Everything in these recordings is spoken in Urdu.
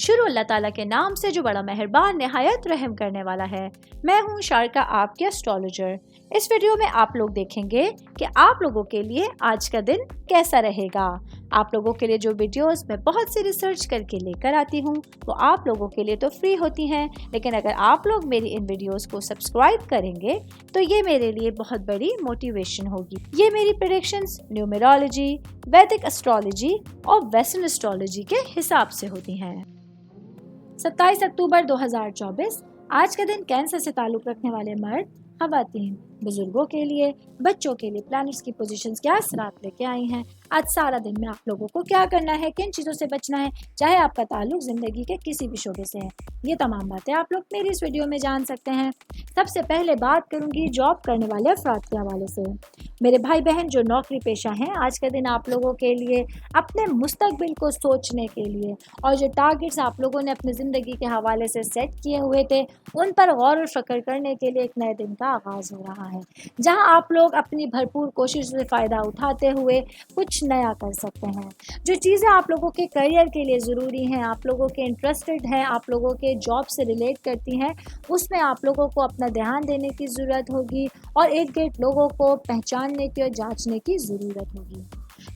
شروع اللہ تعالیٰ کے نام سے جو بڑا مہربان نہایت رحم کرنے والا ہے۔ میں ہوں شارکا، آپ کے اسٹرالوجر۔ اس ویڈیو میں آپ لوگ دیکھیں گے کہ آپ لوگوں کے لیے آج کا دن کیسا رہے گا۔ آپ لوگوں کے لیے جو ویڈیوز میں بہت سی ریسرچ کر کے لے کر آتی ہوں وہ آپ لوگوں کے لیے تو فری ہوتی ہیں، لیکن اگر آپ لوگ میری ان ویڈیوز کو سبسکرائب کریں گے تو یہ میرے لیے بہت بڑی موٹیویشن ہوگی۔ یہ میری پریڈکشنز نیومرولوجی، ویدک اسٹرالوجی اور ویسٹرن اسٹرالوجی کے حساب سے ہوتی ہیں۔ 27 اکتوبر 2024 آج کا دن کینسر سے تعلق رکھنے والے مرد، خواتین، بزرگوں کے لیے، بچوں کے لیے پلانٹس کی پوزیشنز کیا اثرات لے کے آئی ہیں۔ آج سارا دن میں آپ لوگوں کو کیا کرنا ہے، کن چیزوں سے بچنا ہے، چاہے آپ کا تعلق زندگی کے کسی بھی شعبے سے ہے، یہ تمام باتیں آپ لوگ میری اس ویڈیو میں جان سکتے ہیں۔ سب سے پہلے بات کروں گی جاب کرنے والے افراد کے حوالے سے۔ میرے بھائی بہن جو نوکری پیشہ ہیں، آج کا دن آپ لوگوں کے لیے اپنے مستقبل کو سوچنے کے لیے اور جو ٹارگٹس آپ لوگوں نے اپنی زندگی کے حوالے سے سیٹ کیے ہوئے تھے ان پر غور و فکر کرنے کے لیے ایک نئے دن کا آغاز ہو رہا ہے، جہاں آپ لوگ اپنی بھرپور کوشش سے فائدہ اٹھاتے ہوئے کچھ نیا کر سکتے ہیں۔ جو چیزیں آپ لوگوں کے کیریئر کے لیے ضروری ہیں، آپ لوگوں کے انٹرسٹڈ ہیں، آپ لوگوں کے جاب سے ریلیٹ کرتی ہیں، اس میں آپ لوگوں کو اپنا دھیان دینے کی ضرورت ہوگی اور ایک لوگوں کو پہچاننے کی اور جانچنے کی ضرورت ہوگی۔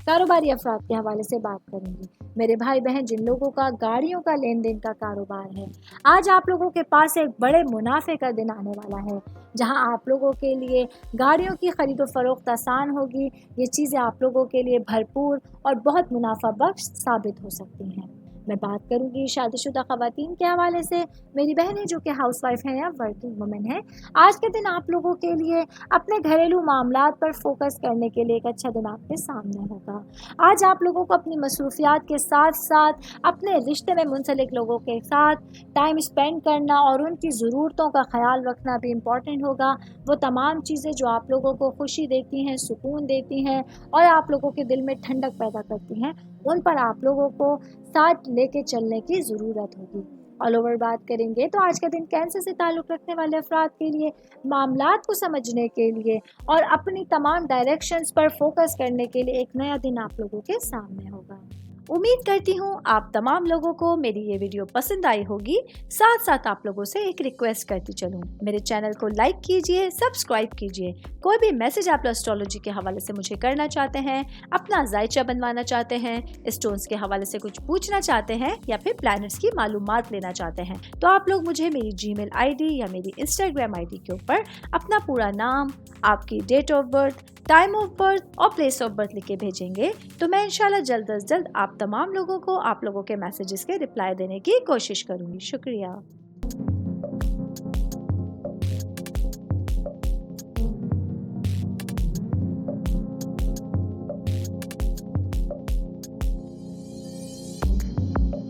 کاروباری افراد کے حوالے سے بات کروں گی۔ میرے بھائی بہن جن لوگوں کا گاڑیوں کا لین دین کا کاروبار ہے، آج آپ لوگوں کے پاس ایک بڑے منافع کا دن آنے والا ہے، جہاں آپ لوگوں کے لیے گاڑیوں کی خرید و فروخت آسان ہوگی۔ یہ چیزیں آپ لوگوں کے لیے بھرپور اور بہت منافع بخش ثابت ہو سکتی ہیں۔ میں بات کروں گی شادی شدہ خواتین کے حوالے سے۔ میری بہنیں جو کہ ہاؤس وائف ہیں یا ورکنگ وومن ہیں، آج کے دن آپ لوگوں کے لیے اپنے گھریلو معاملات پر فوکس کرنے کے لیے ایک اچھا دن آپ کے سامنے ہوگا۔ آج آپ لوگوں کو اپنی مصروفیات کے ساتھ ساتھ اپنے رشتے میں منسلک لوگوں کے ساتھ ٹائم اسپینڈ کرنا اور ان کی ضرورتوں کا خیال رکھنا بھی امپورٹنٹ ہوگا۔ وہ تمام چیزیں جو آپ لوگوں کو خوشی دیتی ہیں، سکون دیتی ہیں اور آپ لوگوں کے دل میں ٹھنڈک پیدا کرتی ہیں، ان پر آپ لوگوں کو ساتھ لے کے چلنے کی ضرورت ہوگی۔ آل اوور بات کریں گے تو آج کا دن کینسر سے تعلق رکھنے والے افراد کے لیے معاملات کو سمجھنے کے لیے اور اپنی تمام ڈائریکشنز پر فوکس کرنے کے لیے ایک نیا دن آپ لوگوں کے سامنے ہوگا۔ امید کرتی ہوں آپ تمام لوگوں کو میری یہ ویڈیو پسند آئی ہوگی۔ ساتھ ساتھ آپ لوگوں سے ایک ریکویسٹ کرتی چلوں، میرے چینل کو لائک کیجئے، سبسکرائب کیجئے۔ کوئی بھی میسج آپ اسٹرالوجی کے حوالے سے مجھے کرنا چاہتے ہیں، اپنا ذائچہ بنوانا چاہتے ہیں، اسٹونز کے حوالے سے کچھ پوچھنا چاہتے ہیں یا پھر پلانٹس کی معلومات لینا چاہتے ہیں، تو آپ لوگ مجھے میری جی میل آئی ڈی یا میری انسٹاگرام آئی ڈی کے اوپر اپنا پورا نام، آپ کی date of birth, time of birth اور پلیس آف برتھ لکھ کے بھیجیں گے تو میں انشاءاللہ جلد از جلد آپ تمام لوگوں کو آپ لوگوں کے میسیجز کے رپلائی دینے کی کوشش کروں گی۔ شکریہ۔